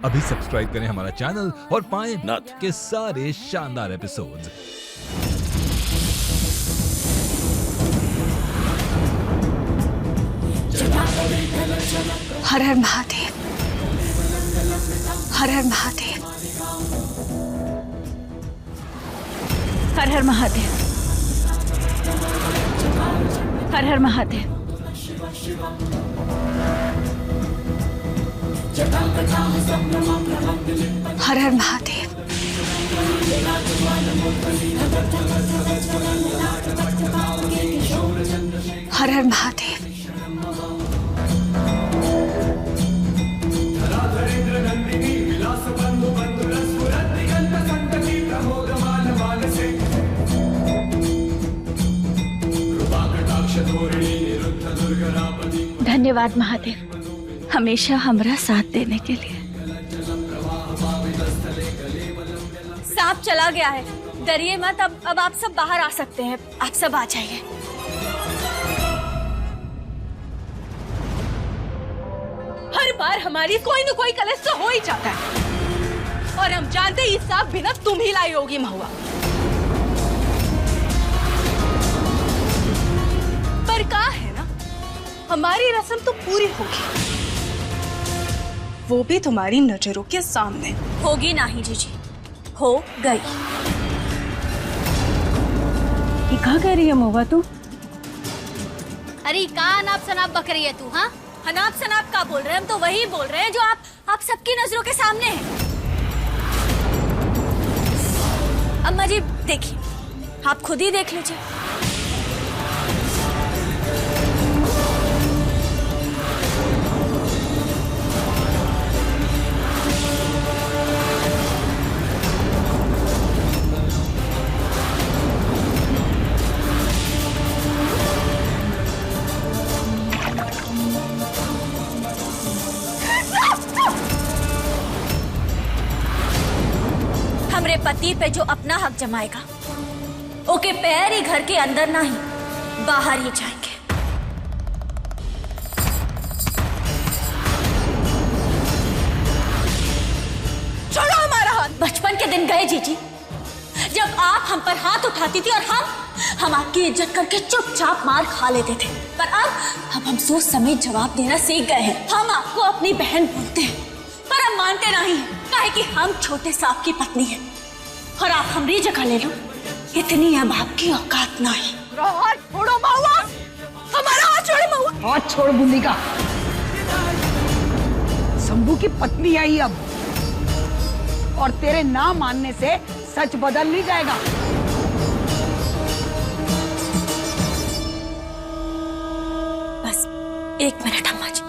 अभी सब्सक्राइब करें हमारा चैनल और पाएं नाथ के सारे शानदार एपिसोड्स। हर हर महादेव, हर हर महादेव, हर हर महादेव, हर हर महादेव। हर हर महादेव। हर हर महादेव। धन्यवाद महादेव, हमेशा हमारा साथ देने के लिए। सांप चला गया है, डरिए मत। अब आप सब बाहर आ सकते हैं। आप सब आ जाइए। हर बार हमारी कोई न कोई कलेश तो हो ही जाता है, और हम जानते हैं ये सांप बिना तुम ही लाई होगी महुआ। पर कहा है ना, हमारी रस्म तो पूरी होगी, वो भी तुम्हारी नजरों के सामने। होगी नहीं जीजी, हो गई। ये कहाँ कह रही है महुआ तू? अरे कहाँ अनाप शनाप बक रही है तू? हाँ, अनाप शनाप का बोल रहे हैं? हम तो वही बोल रहे हैं जो आप सबकी नजरों के सामने है। अम्मा जी देखिए, आप खुद ही देख लीजिए। हमरे पति पे जो अपना हक जमाएगा, ओके पैर ही घर के अंदर नहीं बाहर ही जाएंगे। छोड़ो हमारा हाथ। बचपन के दिन गए जीजी, जब आप हम पर हाथ उठाती थी और हम आपकी इज्जत करके चुपचाप मार खा लेते थे। पर अब हम सोच समेत जवाब देना सीख गए हैं। हम आपको अपनी बहन बोलते हैं, पर हम मानते नहीं हैं, काहे कि हम छोटे सांप की पत्नी हैं और आप हमारी जगह ले लो, इतनी अब आपकी औकात नहीं। हाथ छोड़ो महुआ, हमारा हाथ छोड़ो महुआ। हाथ छोड़ बूंदी का। शंभू की पत्नी आई अब, और तेरे ना मानने से सच बदल नहीं जाएगा। बस 1 मिनट अम्मा जी।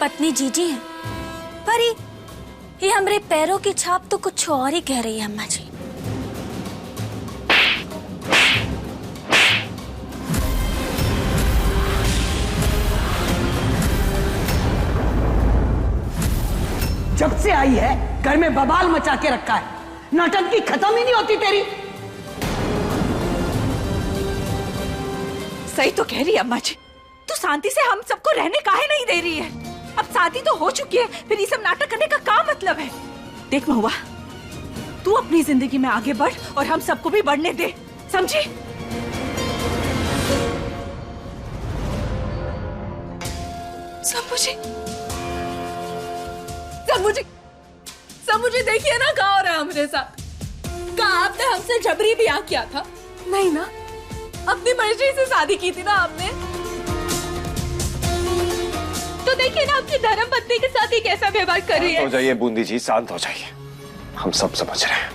पत्नी जीजी है, पर ये हमरे पैरों की छाप तो कुछ और ही कह रही है अम्मा जी। जब से आई है घर में बवाल मचा के रखा है, नौटंकी खत्म ही नहीं होती तेरी। सही तो कह रही है अम्मा जी, तू शांति से हम सबको रहने काहे नहीं दे रही है? अब शादी तो हो चुकी है, फिर ये सब नाटक करने का क्या मतलब है? देख महुआ, तू अपनी जिंदगी में आगे बढ़ और हम सबको भी बढ़ने दे, समझी? सब मुझे देखिए ना, क्या हो रहा है हमारे साथ। कहा आपने हमसे जबरी ब्याह किया था? नहीं ना, अपनी मर्जी से शादी की थी ना आपने। तो देखिए ना आपकी धर्म पत्नी के साथ ही कैसा व्यवहार कर रही है। हो जाइए बूंदी जी, शांत हो जाइए, हम सब समझ रहे हैं।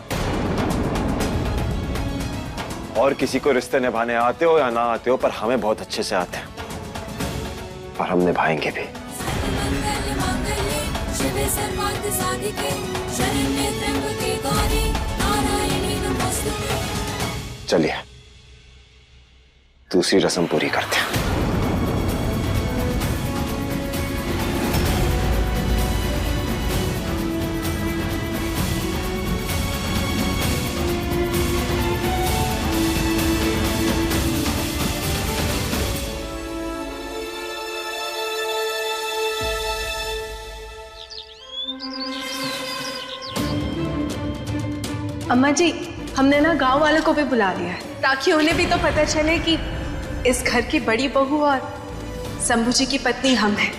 और किसी को रिश्ते निभाने आते हो या ना आते हो, पर हमें बहुत अच्छे से आते हैं और हम निभाएंगे भी। चलिए दूसरी रस्म पूरी करते हैं। अम्मा जी, हमने ना गांव वालों को भी बुला लिया है ताकि उन्हें भी तो पता चले कि इस घर की बड़ी बहू और शंभू जी की पत्नी हम हैं।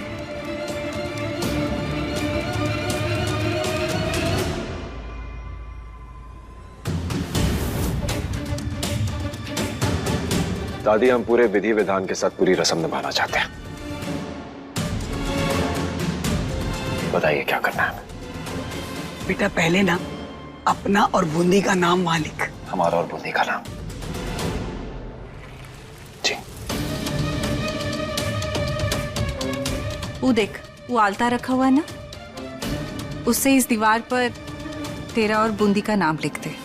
दादी, हम पूरे विधि विधान के साथ पूरी रस्म निभाना चाहते हैं। बताइए क्या करना है? बेटा पहले ना अपना और बूंदी का नाम वहां लिख। हमारा और बूंदी का नाम? जी। वो देख, वो आलता रखा हुआ है ना, उससे इस दीवार पर तेरा और बूंदी का नाम लिख दे।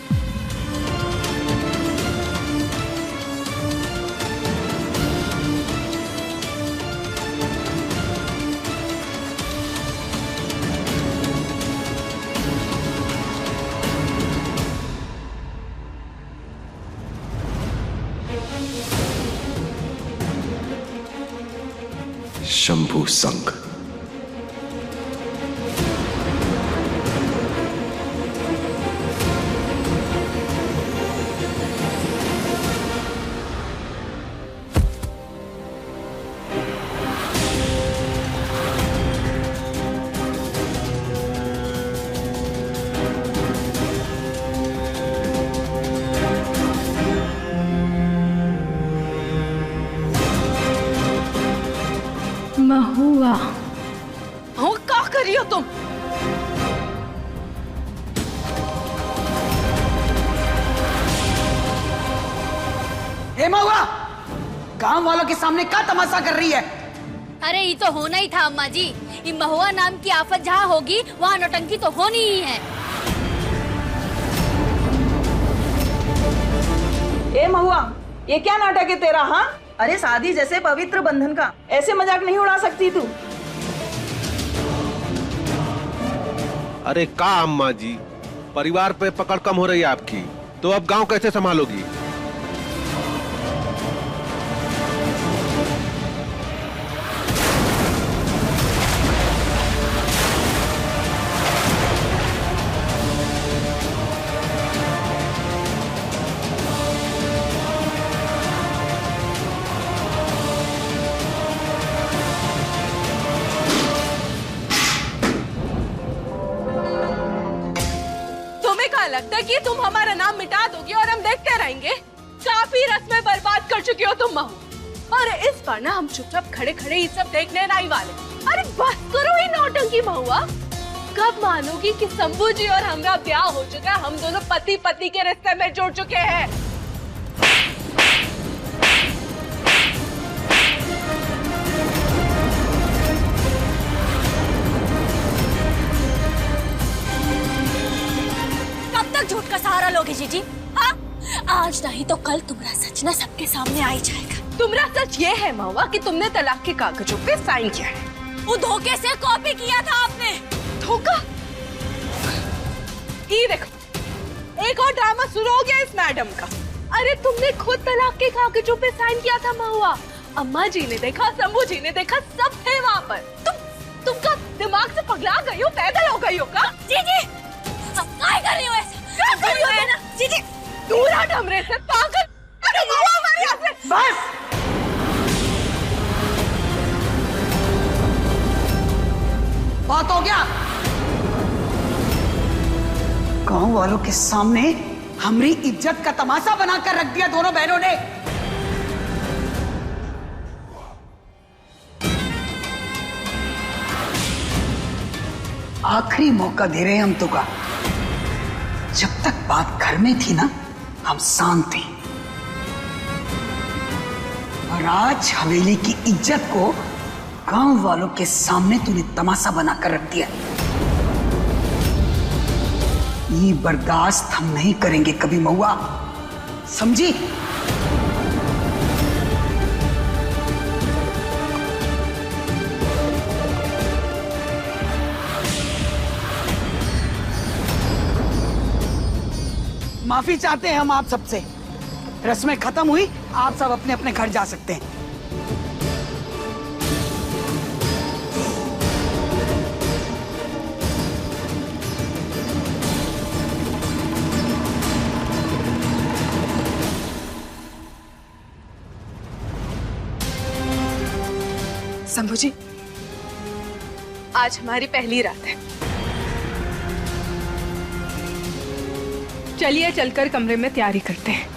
शंभू संघ। महुआ, हो क्या कर रही हो तुम? हे महुआ, गांव वालों के सामने क्या तमाशा कर रही है? अरे ये तो होना ही था अम्मा जी। ये महुआ नाम की आफत जहाँ होगी वहाँ नौटंकी तो होनी ही है। ए महुआ, ये क्या नाटक है तेरा? हाँ, अरे शादी जैसे पवित्र बंधन का ऐसे मजाक नहीं उड़ा सकती तू। अरे का अम्मा जी, परिवार पे पकड़ कम हो रही है आपकी, तो अब गांव कैसे संभालोगी? लगता है कि तुम हमारा नाम मिटा दोगी और हम देखते रहेंगे? काफी रस्में बर्बाद कर चुकी हो तुम महू, और इस बार ना हम चुपचाप खड़े खड़े ये सब देखने नहीं वाले। अरे बस करो ये नौटंकी महुआ। कब मानोगी कि शंभू जी और हमारा ब्याह हो चुका है, हम दोनों पति पत्नी के रिश्ते में जुड़ चुके हैं। झूठ का सहारा लोगे जीजी? हाँ, आज नहीं तो कल तुम्हारा सच ना सबके सामने आ ही जाएगा। तुम्हारा सच ये है महुआ कि तुमने तलाक के कागजों पे साइन किया है। वो धोखे से कॉपी किया था आपने। धोखा? ये देखो, एक और ड्रामा शुरू हो गया इस मैडम का। अरे तुमने खुद तलाक के कागजों पे साइन किया था महुआ। अम्मा जी ने देखा, शंभू जी ने देखा, सब थे वहाँ पर। तुमका दिमाग से पगला गई हो, पैदल हो गई हो का? जीजी, अब क्या कर रही हो ऐसे? जीजी, दूर हट हमरे से, पागल! अरे महुआ हमारे यहाँ से! बस! बात हो गया। गांव वालों के सामने हमारी इज्जत का तमाशा बनाकर रख दिया दोनों बहनों ने। आखिरी मौका दे रहे हम तो का। जब तक बात घर में थी ना, हम शांत थे, और आज हवेली की इज्जत को गांव वालों के सामने तूने तमाशा बनाकर रख दिया। ये बर्दाश्त हम नहीं करेंगे कभी महुआ, समझी? माफी चाहते हैं हम आप सबसे। रस्में खत्म हुई, आप सब अपने अपने घर जा सकते हैं। शंभू जी, आज हमारी पहली रात है। चलिए चलकर कमरे में तैयारी करते हैं।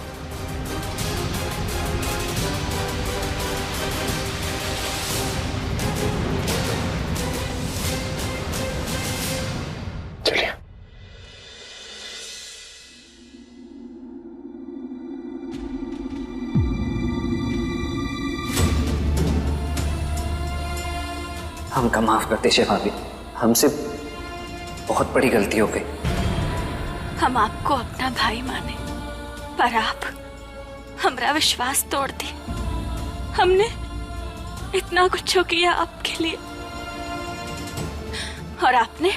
चलिए। हमका माफ कर दीजिए भाभी, हमसे बहुत बड़ी गलती हो गई। हम आपको अपना भाई माने, पर आप हमारा विश्वास तोड़ दी। हमने इतना कुछ किया आपके लिए, और आपने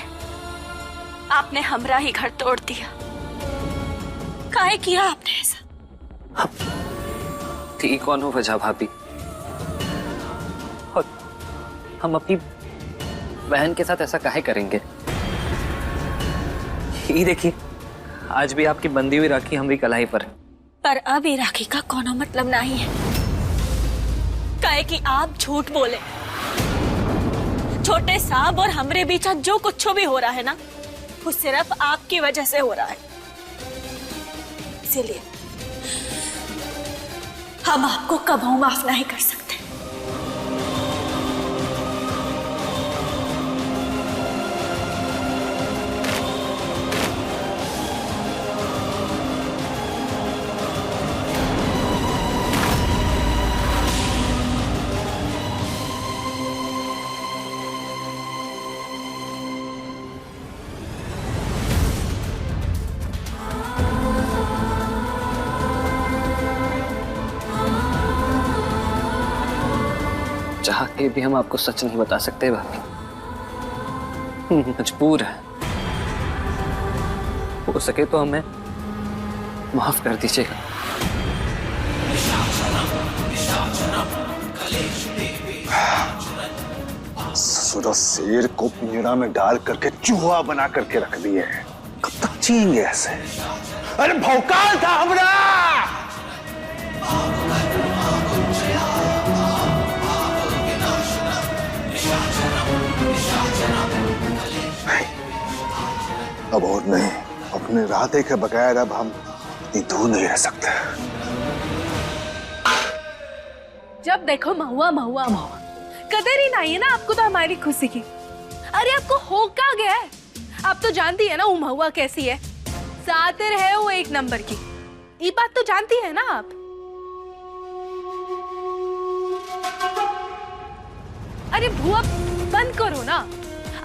हमारा ही घर तोड़ दिया। काहे किया आपने ऐसा? थी कौन हो वजह भाभी, और हम अपनी बहन के साथ ऐसा काहे करेंगे? ये देखिए, आज भी आपकी बंदी हुई राखी हमारी कलाई पर अब ये राखी का कोनो मतलब नहीं है। काहे कि आप झूठ बोले। छोटे साहब और हमरे बीच जो कुछ भी हो रहा है ना, वो सिर्फ आपकी वजह से हो रहा है। इसीलिए हम आपको कभी माफ नहीं कर सकते। चाह के भी हम आपको सच नहीं बता सकते भाभी, मजबूर है। हो सके तो हमें माफ कर दीजिएगा। ससुरा शेर को पिंजरा में डाल करके चूहा बना करके रख दिए हैं। कब तक जिएंगे ऐसे? अरे भौकाल था हमरा। नहीं, अब और नहीं। अपने राधे के बगैर अब हम इतनी दूर नहीं रह सकते। जब देखो महुआ महुआ महुआ, कदर ही नहीं है ना आपको तो हमारी खुशी की। अरे आपको हो क्या गया है? आप तो जानती है ना वो महुआ कैसी है, सातिर है वो एक नंबर की। ये बात तो जानती है ना आप। अरे भुआ बंद करो ना,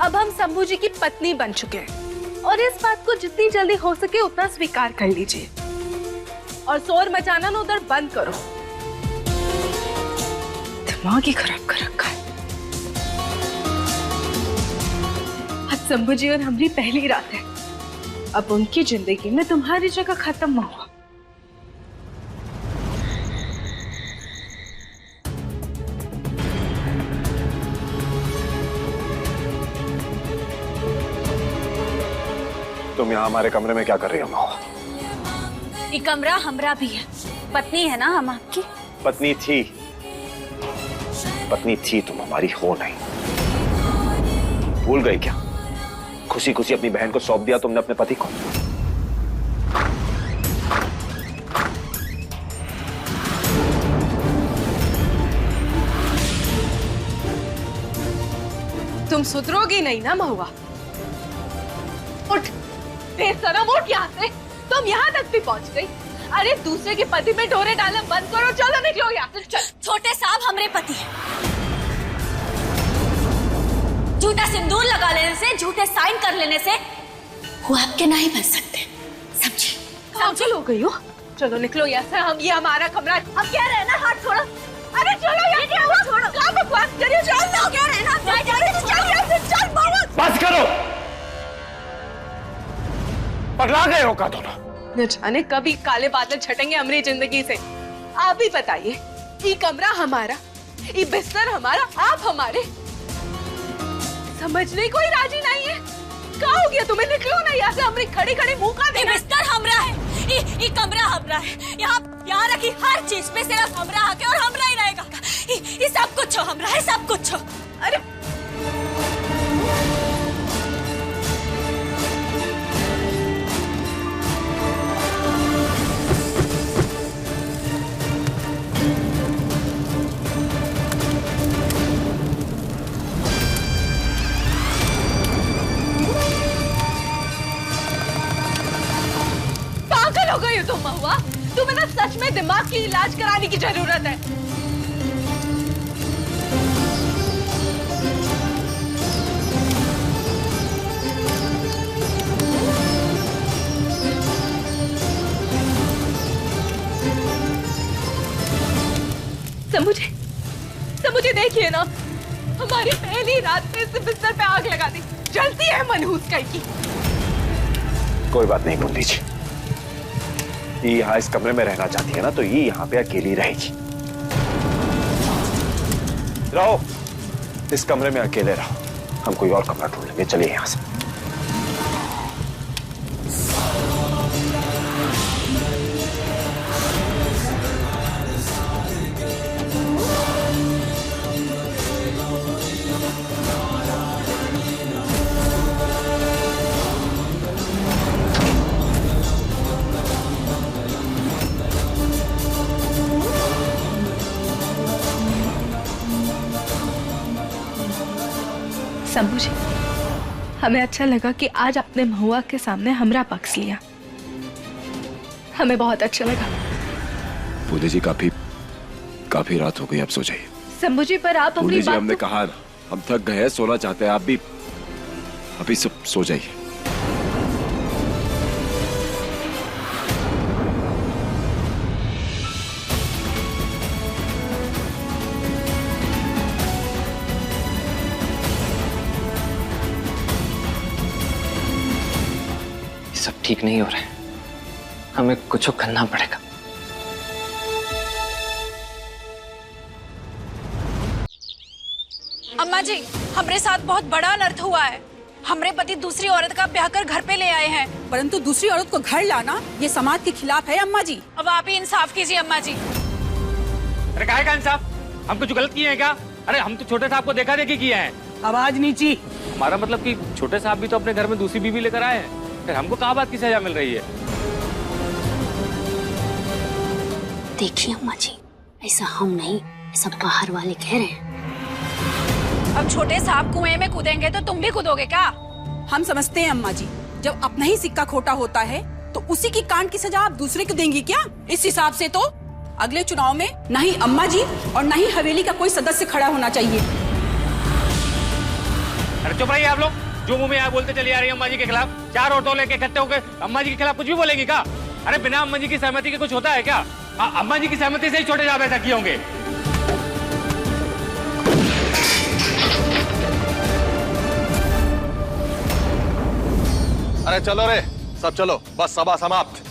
अब हम शंभू जी की पत्नी बन चुके हैं और इस बात को जितनी जल्दी हो सके उतना स्वीकार कर लीजिए और शोर मचाना ना उधर बंद करो। दिमाग ही खराब कर रखा है। आज शंभू जी और हमारी पहली रात है, अब उनकी जिंदगी में तुम्हारी जगह खत्म ना हुआ। तुम यहाँ हमारे कमरे में क्या कर रही हो महुआ? ये कमरा हमरा भी है, पत्नी है ना हम आपकी। पत्नी थी, तुम हमारी हो नहीं। भूल गई क्या? खुशी खुशी अपनी बहन को सौंप दिया तुमने अपने पति को। तुम सुधरोगी नहीं ना महुआ। उठ, बेशरम उठ यहाँ से। तुम यहाँ तक भी पहुँच गई। अरे दूसरे के पति में डोरे डालना बंद करो, चलो निकलो यहाँ से। चल। छोटे साहब हमरे पति हैं। झूठा सिंदूर लगा लेने से, झूठे साइन कर लेने से वो आपके नहीं बन सकते, समझी? पागल हो गई हो? चलो निकलो यहाँ से, हम ये हमारा कमरा। अब क्या रहना, हाथ छोड़ो। अरे चलो यहाँ से, छोड़ो। क्या बकवास कर रही हो? चल ना, क्या रहना? चल यहाँ से, चल बहुत। बस करो, पगला गए हो का दोनों? न जाने कभी काले बादल छटेंगे हमारी जिंदगी से। आप ही बताइए, ये कमरा हमारा, ये बिस्तर हमारा, आप हमारे। समझने कोई राजी नहीं है। क्या हो गया तुम्हें? निकलो ना यहाँ से, हमारे खड़े खड़े मुंह का ये बिस्तर हमरा है, ये कमरा हमरा है। यहाँ रखी हर चीज पे सिर्फ हमरा आके और हमरा ही रहेगा। ये सब कुछ हो हमरा है, सब कुछ हो। अरे हो गई हो तुम महुआ। तुम्हें ना सच में दिमाग की इलाज कराने की जरूरत है। मुझे देखिए ना, हमारी पहली रात में इस बिस्तर पे आग लगा दी। जलती है मनहूस कहीं की। कोई बात नहीं बूंदी जी, ये यहाँ इस कमरे में रहना चाहती है ना, तो ये यहाँ पे अकेली रहेगी। रहो, इस कमरे में अकेले रहो, हम कोई और कमरा ढूंढ लेंगे। चलिए यहाँ से। शंभू जी, हमें अच्छा लगा कि आज आपने महुआ के सामने हमरा पक्ष लिया। हमें बहुत अच्छा लगा। बूंदी जी, काफी रात हो गई, अब सो जाइए। शंभू जी, पर आप अपनी बात हमने कहा ना, हम थक गए हैं, सोना चाहते हैं। आप भी अभी सब सो जाइए। सब ठीक नहीं हो रहा है, हमें कुछ करना पड़ेगा। अम्मा जी, हमारे साथ बहुत बड़ा अनर्थ हुआ है। हमारे पति दूसरी औरत का ब्याह कर घर पे ले आए हैं। परंतु दूसरी औरत को घर लाना ये समाज के खिलाफ है अम्मा जी। अब आप ही इंसाफ कीजिए अम्मा जी। अरे काहे का इंसाफ? हम कुछ गलत किए हैं क्या? अरे हम तो छोटे साहब को देखा देखी किए हैं। आवाज नीची। हमारा मतलब कि छोटे साहब भी तो अपने घर में दूसरी बीवी लेकर आए हैं, फिर हमको कहाँ बात की सजा मिल रही है? देखिए अम्मा जी, ऐसा हम नहीं, ऐसा बाहर वाले कह रहे हैं। अब छोटे साहब कुएं में कूदेंगे तो तुम भी कूदोगे क्या? हम समझते हैं अम्मा जी, जब अपना ही सिक्का खोटा होता है तो उसी की कांड की सजा आप दूसरे को देंगी क्या? इस हिसाब से तो अगले चुनाव में न ही अम्मा जी और न ही हवेली का कोई सदस्य खड़ा होना चाहिए। अरे चुप रहिए आप लोग, जो मुंह में आया बोलते चली आ रही है अम्मा जी के खिलाफ। चार औरतों लेके इकट्ठे होकर अम्मा जी के खिलाफ कुछ भी बोलेगी क्या? अरे बिना अम्मा जी की सहमति के कुछ होता है क्या? अम्मा जी की सहमति से ही छोटे साहब ऐसा किए होंगे। अरे चलो रे, सब चलो, बस सभा समाप्त।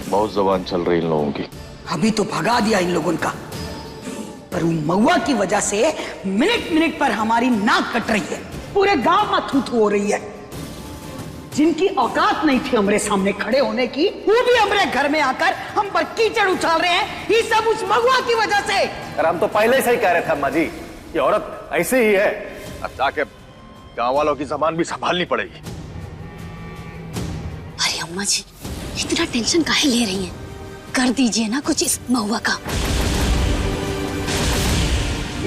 बहुत जबान चल रही इन लोगों की। अभी तो भगा दिया इन लोगों का, पर उन महुआ की वजह से मिनट मिनट पर हमारी नाक कट रही है। पूरे गांव में थू-थू हो रही है। जिनकी औकात नहीं थी हमारे सामने खड़े होने की, वो भी हमारे घर में आकर हम पर कीचड़ उछाल रहे हैं। ये सब उस महुआ की वजह से। अरे हम तो पहले से ही कह रहे थे अम्मा जी, ये औरत ऐसे ही है। अब जाके गांव वालों की जबान भी संभालनी पड़ेगी। अरे अम्मा जी, इतना टेंशन काहे ले रही हैं? कर दीजिए ना कुछ इस महुआ का।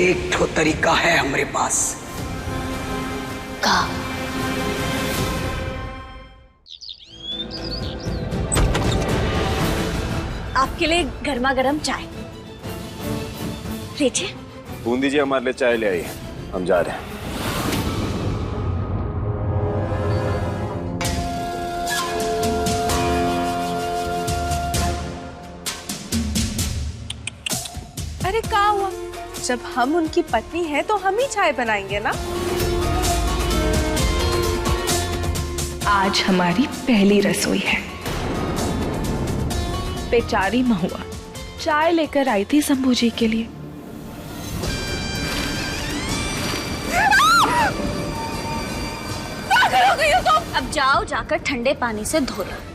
एक ठो तरीका है हमारे पास। का? आपके लिए गर्मा गर्म चाय। लीजिए। बूंदी जी हमारे लिए चाय ले आई, हम जा रहे हैं। अरे क्या हुआ? जब हम उनकी पत्नी है तो हम ही चाय बनाएंगे ना। आज हमारी पहली रसोई है। बेचारी महुआ चाय लेकर आई थी शंभू जी के लिए। पागल हो गई हो तुम? अब जाओ, जाकर ठंडे पानी से धो लो।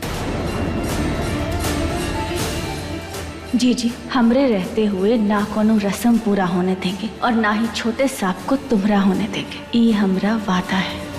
जी जी, हमरे रहते हुए ना कोनो रस्म पूरा होने देंगे और ना ही छोटे सांप को तुमरा होने देंगे। ये हमरा वादा है।